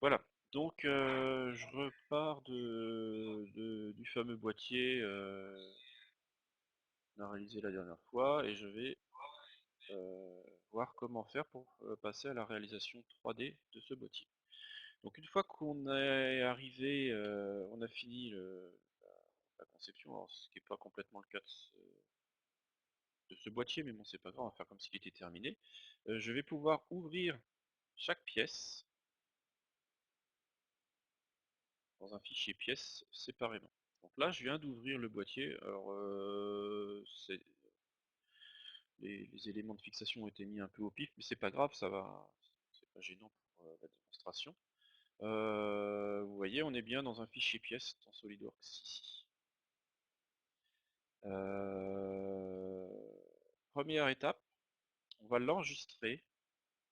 Voilà, donc je repars du fameux boîtier qu'on a réalisé la dernière fois et je vais voir comment faire pour passer à la réalisation 3D de ce boîtier. Donc une fois qu'on est arrivé, on a fini la conception, alors, ce qui n'est pas complètement le cas de ce boîtier, mais bon c'est pas grave, on va faire comme s'il était terminé. Je vais pouvoir ouvrir chaque pièce dans un fichier pièce séparément. Donc là, je viens d'ouvrir le boîtier. Alors, les éléments de fixation ont été mis un peu au pif, mais c'est pas grave, ça va, c'est pas gênant pour la démonstration. Vous voyez, on est bien dans un fichier pièce dans SolidWorks ici. Euh, Première étape, on va l'enregistrer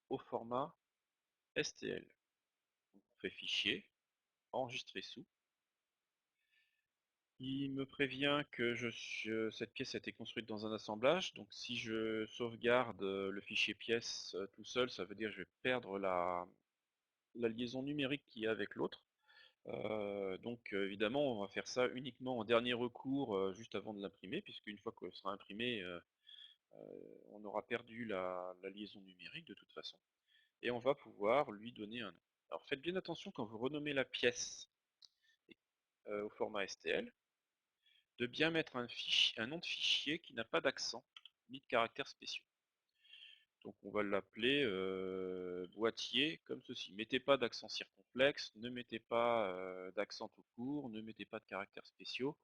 au format STL. Donc, on fait fichier, enregistrer sous. Il me prévient que cette pièce a été construite dans un assemblage, donc si je sauvegarde le fichier pièce tout seul, ça veut dire que je vais perdre la liaison numérique qu'il y a avec l'autre. Donc évidemment, on va faire ça uniquement en dernier recours, juste avant de l'imprimer, puisque une fois qu'elle sera imprimée, on aura perdu la liaison numérique de toute façon. Et on va pouvoir lui donner un nom. Alors faites bien attention quand vous renommez la pièce au format STL, de bien mettre un nom de fichier qui n'a pas d'accent ni de caractères spéciaux. Donc on va l'appeler boîtier comme ceci. Mettez pas d'accent circonflexe, ne mettez pas d'accent tout court, ne mettez pas de caractères spéciaux.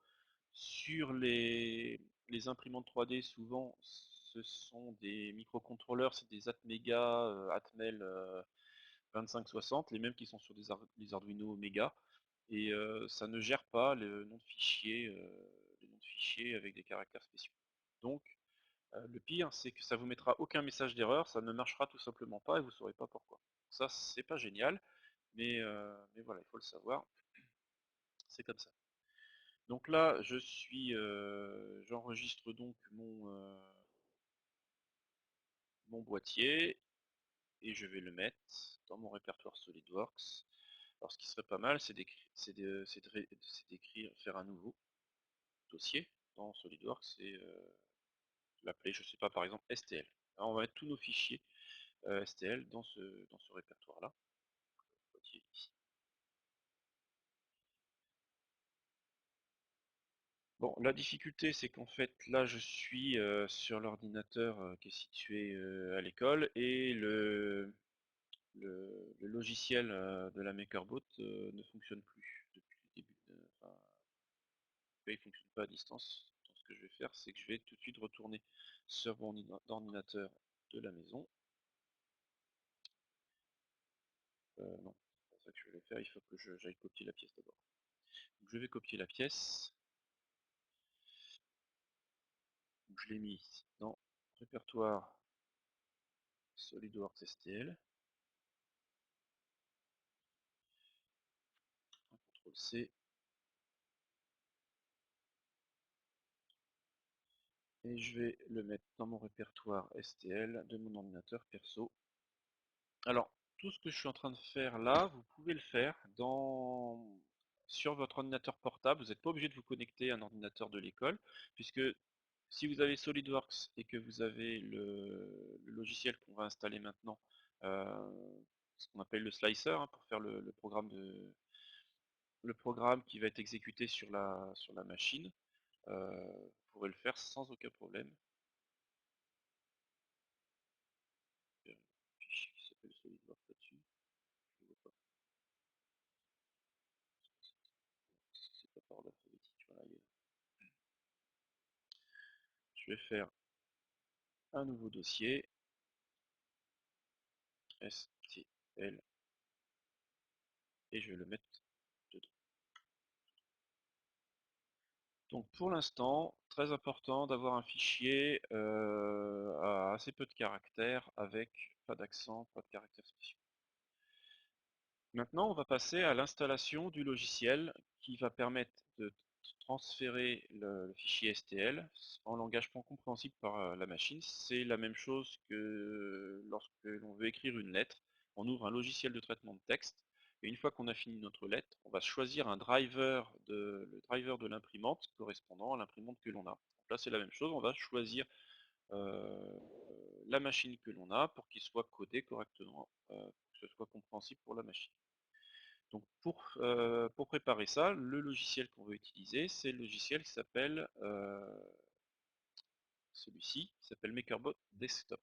Sur les imprimantes 3D, souvent ce sont des microcontrôleurs, c'est des Atmega, Atmel 2560, les mêmes qui sont sur les Arduino Mega, et ça ne gère pas les noms de fichiers avec des caractères spéciaux. Donc, le pire, c'est que ça vous mettra aucun message d'erreur, ça ne marchera tout simplement pas et vous ne saurez pas pourquoi. Ça, c'est pas génial, mais voilà, il faut le savoir, c'est comme ça. Donc là, j'enregistre donc mon boîtier et je vais le mettre dans mon répertoire SolidWorks. Alors, ce qui serait pas mal, c'est d'écrire, faire un nouveau dossier dans SolidWorks et l'appeler, je sais pas, par exemple STL. Alors, on va mettre tous nos fichiers STL dans ce répertoire-là. Boîtier ici. Bon, la difficulté, c'est qu'en fait, là, je suis sur l'ordinateur qui est situé à l'école et le logiciel de la MakerBot ne fonctionne plus depuis le début. Enfin, il ne fonctionne pas à distance. Donc, ce que je vais faire, c'est que je vais tout de suite retourner sur mon ordinateur de la maison. Non, c'est pas ça que je vais faire. Il faut que j'aille copier la pièce d'abord. Donc, je vais copier la pièce. Donc, je l'ai mis dans répertoire SolidWorks STL. Un CTRL C. Et je vais le mettre dans mon répertoire STL de mon ordinateur perso. Alors, tout ce que je suis en train de faire là, vous pouvez le faire sur votre ordinateur portable. Vous n'êtes pas obligé de vous connecter à un ordinateur de l'école, puisque si vous avez SolidWorks et que vous avez le logiciel qu'on va installer maintenant, ce qu'on appelle le slicer, hein, pour faire le programme qui va être exécuté sur la machine, vous pourrez le faire sans aucun problème. Il y a un fichier qui s'appelle SolidWorks là-dessus. Je le vois pas. C'est pas par ordre alphabétique. Voilà, je vais faire un nouveau dossier, STL, et je vais le mettre dedans. Donc pour l'instant, très important d'avoir un fichier à assez peu de caractères, avec pas d'accent, pas de caractères spéciaux. Maintenant, on va passer à l'installation du logiciel qui va permettre de transférer le fichier STL en langage point compréhensible par la machine. C'est la même chose que lorsque l'on veut écrire une lettre. On ouvre un logiciel de traitement de texte Et une fois qu'on a fini notre lettre, on va choisir le driver de l'imprimante correspondant à l'imprimante que l'on a. Donc là, c'est la même chose, on va choisir la machine que l'on a pour qu'il soit codé correctement, pour que ce soit compréhensible pour la machine. Donc pour préparer ça, le logiciel qu'on veut utiliser, c'est le logiciel qui s'appelle celui-ci, qui s'appelle MakerBot Desktop.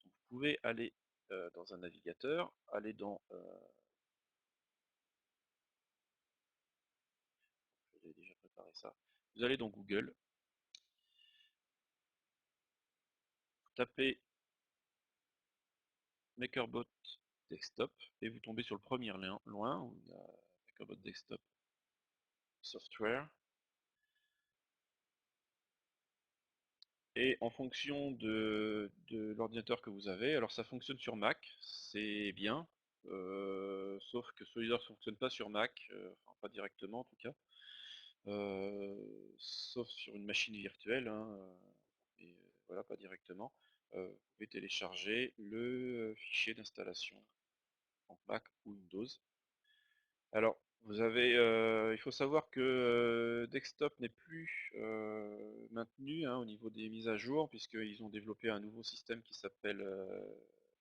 Donc vous pouvez aller dans un navigateur, aller dans j'avais déjà préparé ça. Vous allez dans Google, vous tapez MakerBot Desktop et vous tombez sur le premier lien, loin, où il y a MakerBot Desktop Software. Et en fonction de l'ordinateur que vous avez, alors ça fonctionne sur Mac, c'est bien, sauf que SolidWorks ne fonctionne pas sur Mac, enfin pas directement en tout cas, sauf sur une machine virtuelle, hein, et voilà, pas directement. Vous pouvez télécharger le fichier d'installation en Mac ou Windows. Alors, il faut savoir que Desktop n'est plus maintenu, hein, au niveau des mises à jour, puisqu'ils ont développé un nouveau système qui s'appelle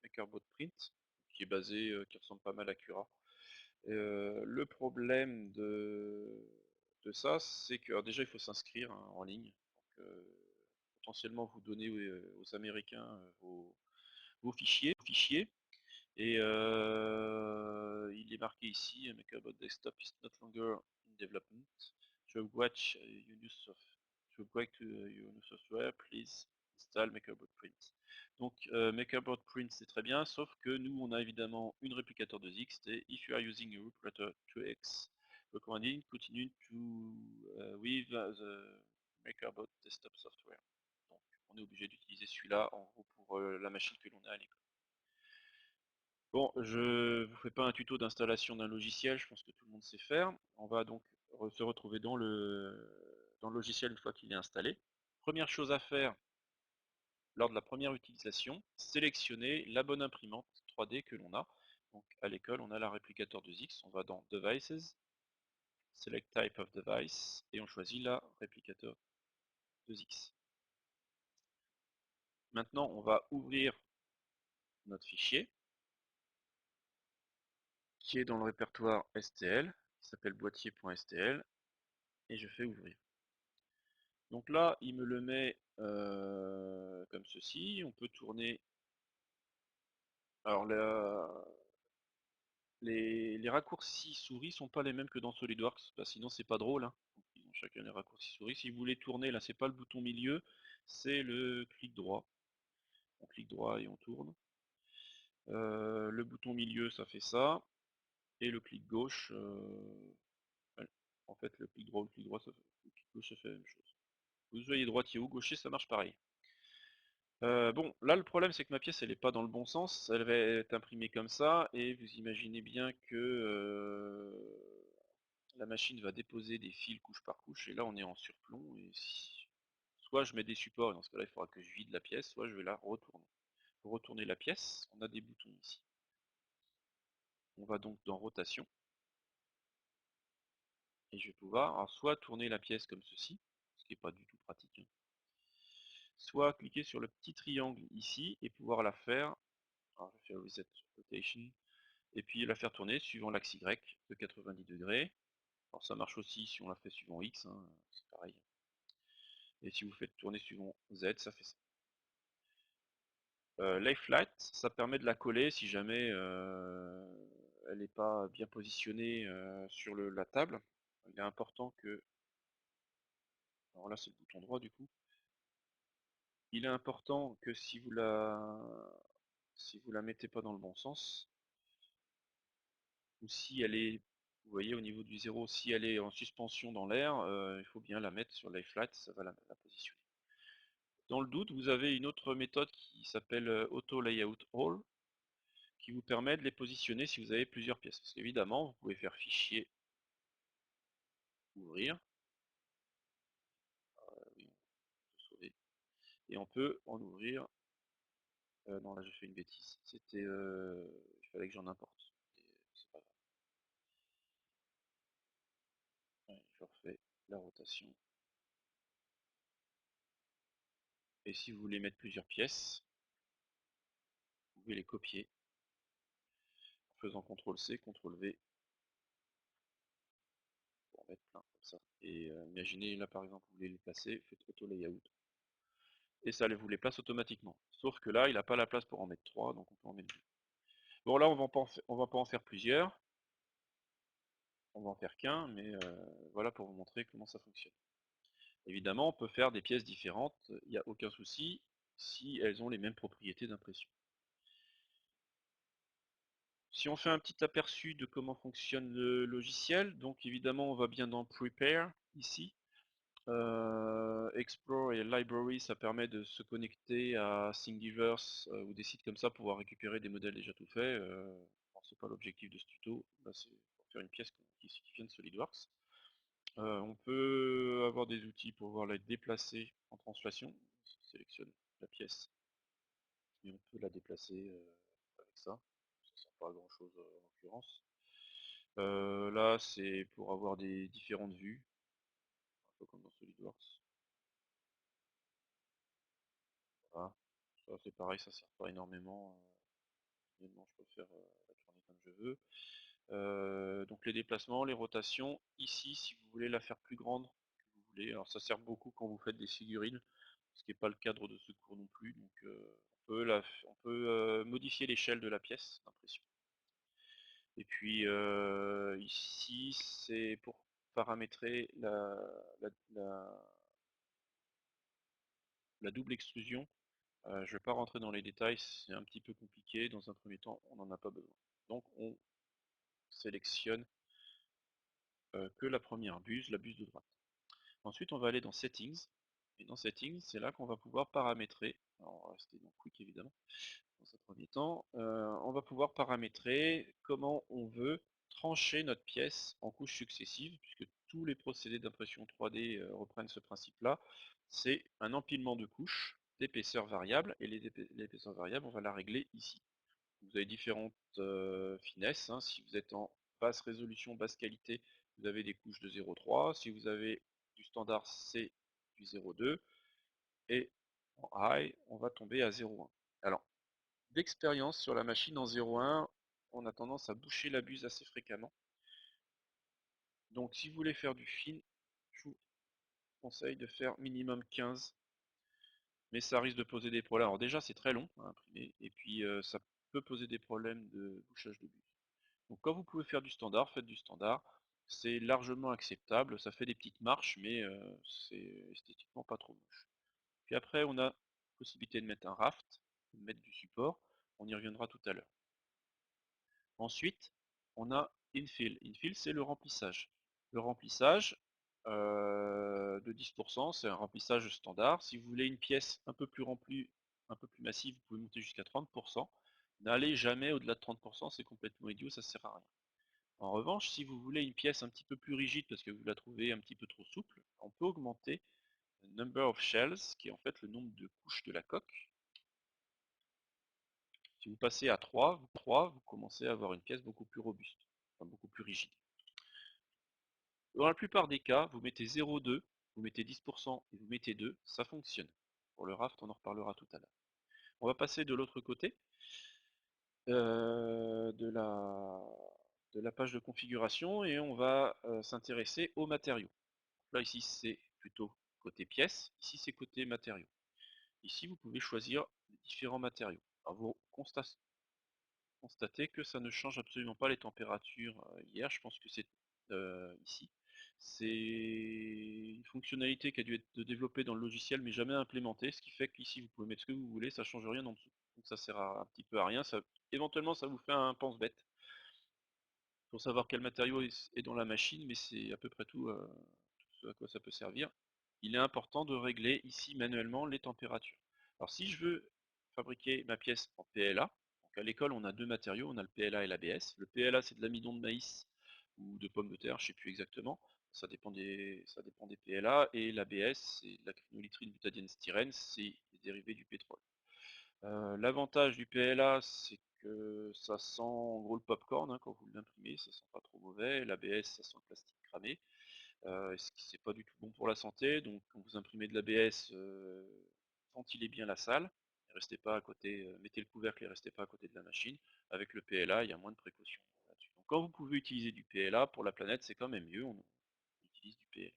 MakerBot Print, qui ressemble pas mal à Cura. Le problème de ça, c'est que alors déjà il faut s'inscrire, hein, en ligne. Donc, potentiellement vous donnez aux Américains vos fichiers. Et il est marqué ici, MakerBot Desktop is not longer in development. To watch your new software, to upgrade to your new software, please install MakerBot Print. Donc MakerBot Print c'est très bien, sauf que nous on a évidemment une réplicateur de X, et if you are using a replicator 2X, recommending continue to with the MakerBot Desktop software. Donc on est obligé d'utiliser celui-là en gros pour la machine que l'on a à l'école. Bon, je vous fais pas un tuto d'installation d'un logiciel, je pense que tout le monde sait faire. On va donc se retrouver dans le logiciel une fois qu'il est installé. Première chose à faire lors de la première utilisation, sélectionner la bonne imprimante 3D que l'on a. Donc à l'école, on a la réplicateur 2X, on va dans Devices, Select Type of Device, et on choisit la réplicateur 2X. Maintenant, on va ouvrir notre fichier, qui est dans le répertoire STL, qui s'appelle boîtier.stl, et je fais ouvrir. Donc là, il me le met comme ceci. On peut tourner. Alors les raccourcis souris sont pas les mêmes que dans SolidWorks, sinon c'est pas drôle, hein. Donc, ils ont chacun les raccourcis souris. Si vous voulez tourner, là c'est pas le bouton milieu, c'est le clic droit. On clique droit et on tourne. Le bouton milieu, ça fait ça. Et le clic gauche, ouais, en fait le clic droit ou le clic droit, le clic gauche, ça fait la même chose. Que vous soyez droitier ou gaucher, ça marche pareil. Bon, là le problème c'est que ma pièce elle est pas dans le bon sens, elle va être imprimée comme ça, et vous imaginez bien que la machine va déposer des fils couche par couche, et là on est en surplomb, et soit je mets des supports, et dans ce cas là il faudra que je vide la pièce, soit je vais la retourner. Pour retourner la pièce, on a des boutons ici. On va donc dans rotation, et je vais pouvoir alors, soit tourner la pièce comme ceci, ce qui n'est pas du tout pratique, hein, soit cliquer sur le petit triangle ici, et pouvoir la faire, alors je vais faire Reset Rotation, et puis la faire tourner suivant l'axe Y de 90 degrés. Alors ça marche aussi si on la fait suivant X, hein, c'est pareil. Et si vous faites tourner suivant Z, ça fait ça. Lay flat, ça permet de la coller si jamais elle n'est pas bien positionnée sur la table. Il est important que... Alors là c'est le bouton droit du coup. Il est important que si vous la mettez pas dans le bon sens, ou si elle est, vous voyez au niveau du zéro, si elle est en suspension dans l'air, il faut bien la mettre sur lay flat, ça va la positionner. Dans le doute, vous avez une autre méthode qui s'appelle Auto Layout All, qui vous permet de les positionner si vous avez plusieurs pièces. Parce qu'évidemment, vous pouvez faire fichier, ouvrir, oui, on peut sauver, et on peut en ouvrir, non là j'ai fait une bêtise, il fallait que j'en importe, c'est pas grave. la rotation. Et si vous voulez mettre plusieurs pièces, vous pouvez les copier en faisant CTRL-C, CTRL-V pour en mettre plein comme ça. Et imaginez là par exemple, vous voulez les placer, faites Auto Layout. Et ça vous les place automatiquement. Sauf que là, il n'a pas la place pour en mettre 3, donc on peut en mettre 2. Bon là, on va pas en faire plusieurs. On va en faire qu'un, mais voilà pour vous montrer comment ça fonctionne. Évidemment, on peut faire des pièces différentes, il n'y a aucun souci, si elles ont les mêmes propriétés d'impression. Si on fait un petit aperçu de comment fonctionne le logiciel, donc évidemment on va bien dans Prepare, ici. Explore et Library, ça permet de se connecter à Thingiverse ou des sites comme ça pour pouvoir récupérer des modèles déjà tout faits. C'est pas l'objectif de ce tuto, là c'est pour faire une pièce qui vient de SolidWorks. On peut avoir des outils pour pouvoir la déplacer en translation. On sélectionne la pièce et on peut la déplacer avec ça. Ça ne sert pas à grand chose en l'occurrence. Là c'est pour avoir des différentes vues, un peu comme dans SolidWorks. Voilà. Ça c'est pareil, ça sert pas énormément. Finalement, je peux faire la tournée comme je veux. Donc les déplacements, les rotations, ici si vous voulez la faire plus grande que vous voulez, alors ça sert beaucoup quand vous faites des figurines, ce qui n'est pas le cadre de ce cours non plus, donc on peut modifier l'échelle de la pièce d'impression. Et puis ici c'est pour paramétrer la double extrusion. Je ne vais pas rentrer dans les détails, c'est un petit peu compliqué, dans un premier temps on n'en a pas besoin. Donc on sélectionne que la première buse, la buse de droite. Ensuite, on va aller dans Settings. Et dans Settings, c'est là qu'on va pouvoir paramétrer. Alors, on va rester dans Quick évidemment, dans un premier temps. On va pouvoir paramétrer comment on veut trancher notre pièce en couches successives, puisque tous les procédés d'impression 3D reprennent ce principe-là. C'est un empilement de couches d'épaisseur variable, et l'épaisseur variable, on va la régler ici. Vous avez différentes finesses. Hein. Si vous êtes en basse résolution, basse qualité, vous avez des couches de 0,3. Si vous avez du standard, c'est du 0,2. Et en high, on va tomber à 0,1. Alors, d'expérience sur la machine en 0,1, on a tendance à boucher la buse assez fréquemment. Donc si vous voulez faire du fin, je vous conseille de faire minimum 15. Mais ça risque de poser des problèmes. Alors déjà, c'est très long à imprimer. Et puis, ça peut poser des problèmes de bouchage de buse. Donc quand vous pouvez faire du standard, faites du standard. C'est largement acceptable, ça fait des petites marches, mais c'est esthétiquement pas trop moche. Puis après, on a possibilité de mettre un raft, de mettre du support, on y reviendra tout à l'heure. Ensuite, on a Infill. Infill, c'est le remplissage. Le remplissage de 10%, c'est un remplissage standard. Si vous voulez une pièce un peu plus remplie, un peu plus massive, vous pouvez monter jusqu'à 30%. N'allez jamais au-delà de 30%, c'est complètement idiot, ça ne sert à rien. En revanche, si vous voulez une pièce un petit peu plus rigide parce que vous la trouvez un petit peu trop souple, on peut augmenter le number of shells, qui est en fait le nombre de couches de la coque. Si vous passez à 3, vous commencez à avoir une pièce beaucoup plus robuste, enfin beaucoup plus rigide. Dans la plupart des cas, vous mettez 0,2, vous mettez 10% et vous mettez 2, ça fonctionne. Pour le raft, on en reparlera tout à l'heure. On va passer de l'autre côté de la page de configuration et on va s'intéresser aux matériaux. Là ici c'est plutôt côté pièces, ici c'est côté matériaux. Ici vous pouvez choisir les différents matériaux. Alors, vous constatez que ça ne change absolument pas les températures hier, je pense que c'est ici. C'est une fonctionnalité qui a dû être développée dans le logiciel mais jamais implémentée, ce qui fait qu'ici vous pouvez mettre ce que vous voulez, ça ne change rien en dessous. Donc ça sert un petit peu à rien, éventuellement ça vous fait un pense-bête pour savoir quel matériau est dans la machine, mais c'est à peu près tout, ce à quoi ça peut servir. Il est important de régler ici manuellement les températures. Alors si je veux fabriquer ma pièce en PLA, donc à l'école on a deux matériaux, on a le PLA et l'ABS. Le PLA c'est de l'amidon de maïs ou de pommes de terre, je ne sais plus exactement, ça dépend des PLA, et l'ABS c'est de la crinolitrine butadiène styrène, c'est des dérivés du pétrole. L'avantage du PLA, c'est que ça sent en gros le popcorn hein, quand vous l'imprimez, ça sent pas trop mauvais. L'ABS, ça sent le plastique cramé. ce qui c'est pas du tout bon pour la santé. Donc quand vous imprimez de l'ABS, ventilez bien la salle, et restez pas à côté, mettez le couvercle et restez pas à côté de la machine. Avec le PLA, il y a moins de précautions là-dessus. Donc quand vous pouvez utiliser du PLA, pour la planète, c'est quand même mieux, on utilise du PLA.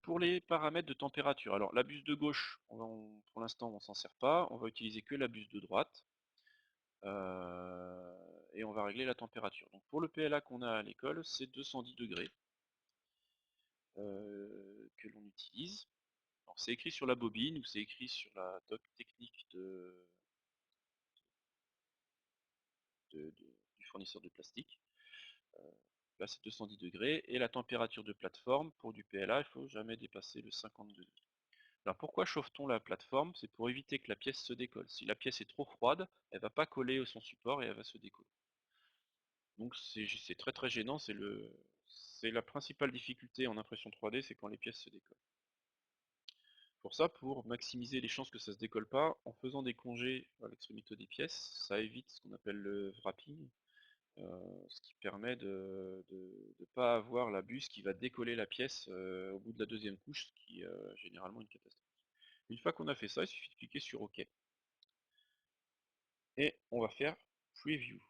Pour les paramètres de température, alors la buse de gauche, pour l'instant on s'en sert pas, on va utiliser que la buse de droite, et on va régler la température. Donc pour le PLA qu'on a à l'école, c'est 210 degrés que l'on utilise. C'est écrit sur la bobine ou c'est écrit sur la doc technique du fournisseur de plastique. Euh, Là c'est 210 degrés et la température de plateforme pour du PLA, il ne faut jamais dépasser le 50 degrés. Alors pourquoi chauffe-t-on la plateforme? C'est pour éviter que la pièce se décolle. Si la pièce est trop froide, elle ne va pas coller à son support et elle va se décoller. Donc c'est très très gênant, c'est la principale difficulté en impression 3D, c'est quand les pièces se décollent. Pour ça, pour maximiser les chances que ça se décolle pas, en faisant des congés à l'extrémité des pièces, ça évite ce qu'on appelle le wrapping, ce qui permet de ne pas avoir la buse qui va décoller la pièce au bout de la deuxième couche, ce qui est généralement une catastrophe. Une fois qu'on a fait ça, il suffit de cliquer sur OK. Et on va faire Preview.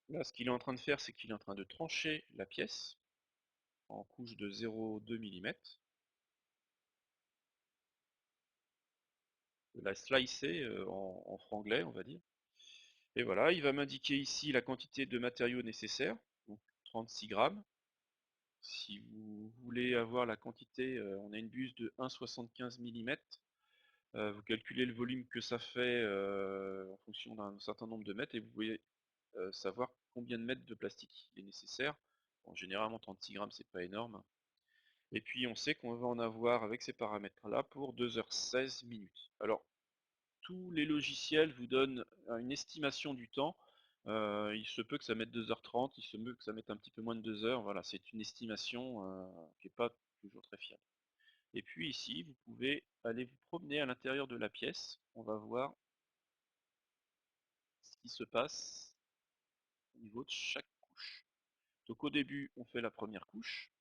Là, ce qu'il est en train de faire, c'est qu'il est en train de trancher la pièce en couche de 0,2 mm, de la slicer en franglais, on va dire. Et voilà, il va m'indiquer ici la quantité de matériaux nécessaires, donc 36 grammes. Si vous voulez avoir la quantité, on a une buse de 1,75 mm. Vous calculez le volume que ça fait en fonction d'un certain nombre de mètres et vous pouvez savoir combien de mètres de plastique il est nécessaire. Bon, généralement 36 grammes, c'est pas énorme. Et puis on sait qu'on va en avoir avec ces paramètres-là pour 2h16 minutes. Alors, tous les logiciels vous donnent une estimation du temps. Il se peut que ça mette 2h30, il se peut que ça mette un petit peu moins de 2 heures. Voilà, c'est une estimation qui n'est pas toujours très fiable. Et puis ici, vous pouvez aller vous promener à l'intérieur de la pièce. On va voir ce qui se passe au niveau de chaque couche. Donc au début, on fait la première couche.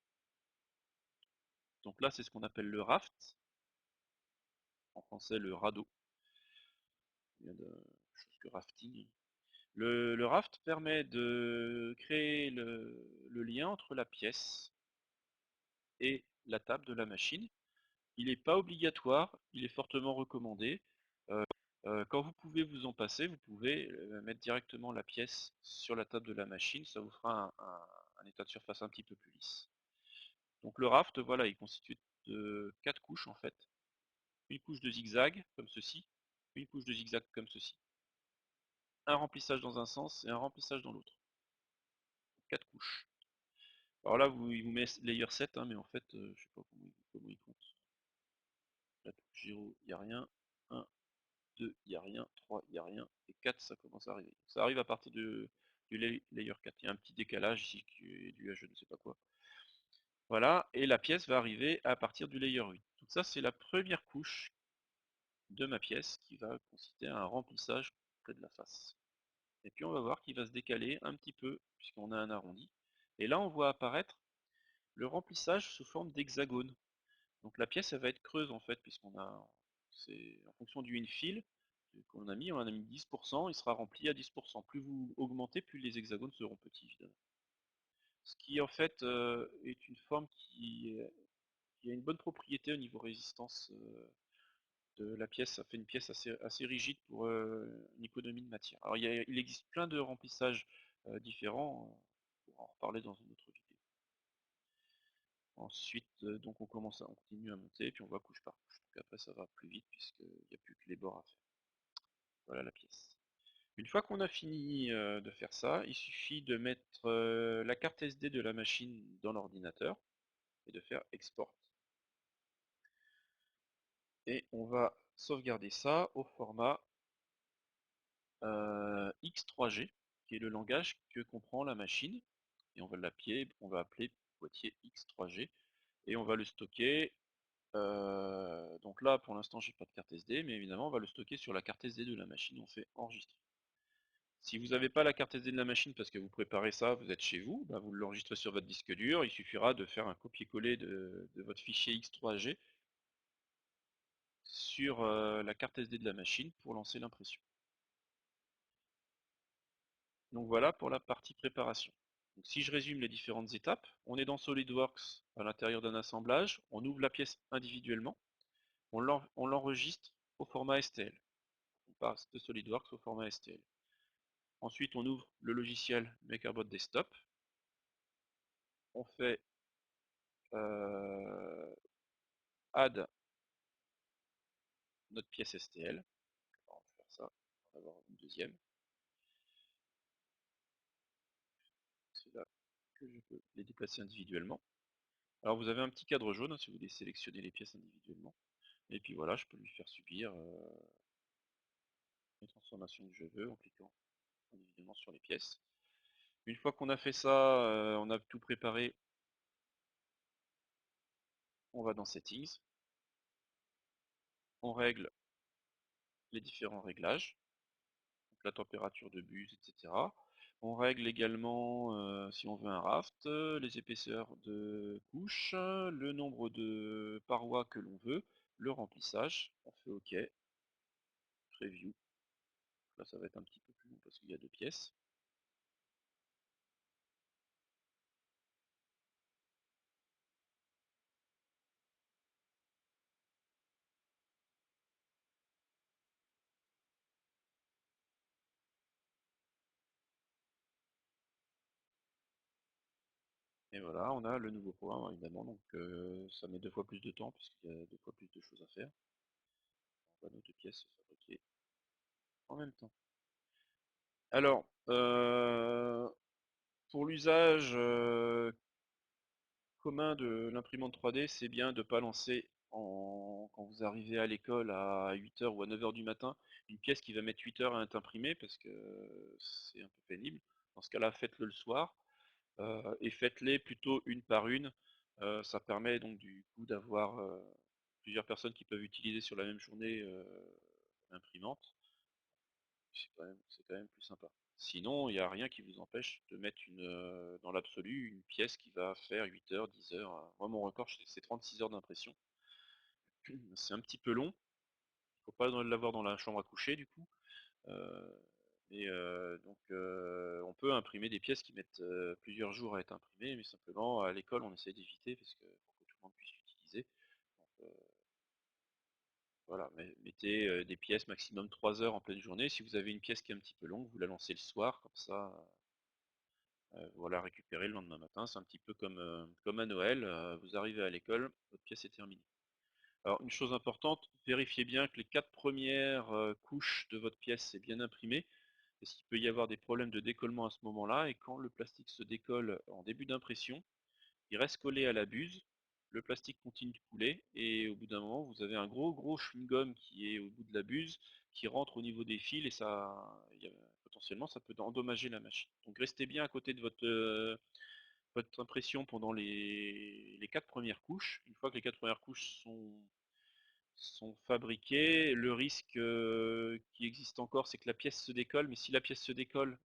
Donc là, c'est ce qu'on appelle le raft. En français, le radeau. Il y a de choses que rafting. Le raft permet de créer le lien entre la pièce et la table de la machine. Il n'est pas obligatoire, il est fortement recommandé. Euh, Quand vous pouvez vous en passer, vous pouvez mettre directement la pièce sur la table de la machine, ça vous fera un état de surface un petit peu plus lisse. Donc le raft, voilà, il constitue de 4 couches en fait. Une couche de zigzag, comme ceci, une couche de zigzag comme ceci. Un remplissage dans un sens et un remplissage dans l'autre. 4 couches. Alors là, il vous met layer 7, hein, mais en fait, je sais pas comment il compte. La touche 0, il n'y a rien. 1, 2, il n'y a rien. 3, il n'y a rien. Et 4, ça commence à arriver. Ça arrive à partir du layer 4. Il y a un petit décalage ici qui est dû à je ne sais pas quoi. Voilà, et la pièce va arriver à partir du layer 8. Donc ça, c'est la première couche de ma pièce qui va consister à un remplissage près de la face. Et puis on va voir qu'il va se décaler un petit peu, puisqu'on a un arrondi. Et là, on voit apparaître le remplissage sous forme d'hexagone. Donc la pièce, elle va être creuse en fait, puisqu'on a, c'est en fonction du infill qu'on a mis, on en a mis 10%, il sera rempli à 10%. Plus vous augmentez, plus les hexagones seront petits, évidemment. Ce qui en fait est une forme qui a une bonne propriété au niveau résistance de la pièce. Ça fait une pièce assez rigide pour une économie de matière. Alors il existe plein de remplissages différents, on pourra en reparler dans une autre vidéo. Ensuite, donc on continue à monter, puis on voit couche par couche. Donc après ça va plus vite puisqu'il n'y a plus que les bords à faire. Voilà la pièce. Une fois qu'on a fini de faire ça, il suffit de mettre la carte SD de la machine dans l'ordinateur et de faire export. Et on va sauvegarder ça au format X3G, qui est le langage que comprend la machine. Et on va appeler boîtier X3G et on va le stocker. Donc là, pour l'instant, j'ai pas de carte SD, mais évidemment, on va le stocker sur la carte SD de la machine. On fait enregistrer. Si vous n'avez pas la carte SD de la machine parce que vous préparez ça, vous êtes chez vous, bah, vous l'enregistrez sur votre disque dur, il suffira de faire un copier-coller de votre fichier X3G sur la carte SD de la machine pour lancer l'impression. Donc voilà pour la partie préparation. Donc si je résume les différentes étapes, on est dans SolidWorks à l'intérieur d'un assemblage, on ouvre la pièce individuellement, on l'enregistre au format STL. On passe de SolidWorks au format STL. Ensuite, on ouvre le logiciel MakerBot Desktop, on fait add notre pièce STL. On va faire ça, on va avoir une deuxième. C'est là que je peux les déplacer individuellement. Alors vous avez un petit cadre jaune hein, si vous voulez sélectionner les pièces individuellement. Et puis voilà, je peux lui faire subir les transformations que je veux en cliquant individuellement sur les pièces. Une fois qu'on a fait ça, on a tout préparé, on va dans Settings, on règle les différents réglages, donc la température de buse, etc. On règle également, si on veut un raft, les épaisseurs de couches, le nombre de parois que l'on veut, le remplissage, on fait OK, Preview. Là ça va être un petit peu plus long parce qu'il y a deux pièces. Et voilà, on a le nouveau programme évidemment, donc ça met 2 fois plus de temps puisqu'il y a 2 fois plus de choses à faire. On voit nos deux pièces se fabriquer en même temps. Alors, pour l'usage commun de l'imprimante 3D, c'est bien de ne pas lancer quand vous arrivez à l'école à 8 heures ou à 9 heures du matin, une pièce qui va mettre 8 heures à être imprimée parce que c'est un peu pénible. Dans ce cas-là, faites-le le soir. Et faites-les plutôt une par une. Ça permet donc du coup d'avoir plusieurs personnes qui peuvent utiliser sur la même journée l'imprimante. C'est quand même plus sympa. Sinon, il n'y a rien qui vous empêche de mettre dans l'absolu une pièce qui va faire 8 heures, 10 heures. Moi, mon record, c'est 36 heures d'impression. C'est un petit peu long. Il ne faut pas l'avoir dans la chambre à coucher, du coup. Euh, donc on peut imprimer des pièces qui mettent plusieurs jours à être imprimées, mais simplement à l'école on essaie d'éviter parce que pour que tout le monde puisse l'utiliser. Donc, voilà, mettez des pièces maximum 3 heures en pleine journée. Si vous avez une pièce qui est un petit peu longue, vous la lancez le soir, comme ça vous la récupérez le lendemain matin. C'est un petit peu comme à Noël, vous arrivez à l'école, votre pièce est terminée. Alors une chose importante, vérifiez bien que les 4 premières couches de votre pièce est bien imprimé, parce qu'il peut y avoir des problèmes de décollement à ce moment-là, et quand le plastique se décolle en début d'impression, il reste collé à la buse, le plastique continue de couler, et au bout d'un moment, vous avez un gros chewing-gum qui est au bout de la buse, qui rentre au niveau des fils, et potentiellement ça peut endommager la machine. Donc restez bien à côté de votre impression pendant les 4 premières couches. Une fois que les 4 premières couches sont fabriqués. Le risque qui existe encore, c'est que la pièce se décolle, mais si la pièce se décolle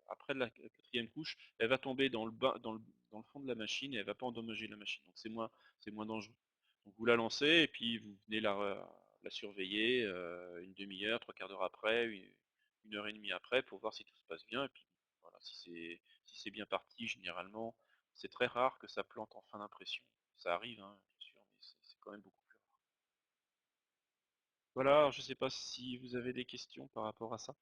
après la quatrième couche, elle va tomber dans le fond de la machine et elle va pas endommager la machine. Donc c'est moins dangereux. Donc vous la lancez et puis vous venez la surveiller une demi-heure, trois quarts d'heure après, une heure et demie après pour voir si tout se passe bien. Et puis voilà, si c'est bien parti, généralement, c'est très rare que ça plante en fin d'impression. Ça arrive, hein, bien sûr, mais c'est quand même beaucoup plus rare. Voilà, alors je ne sais pas si vous avez des questions par rapport à ça.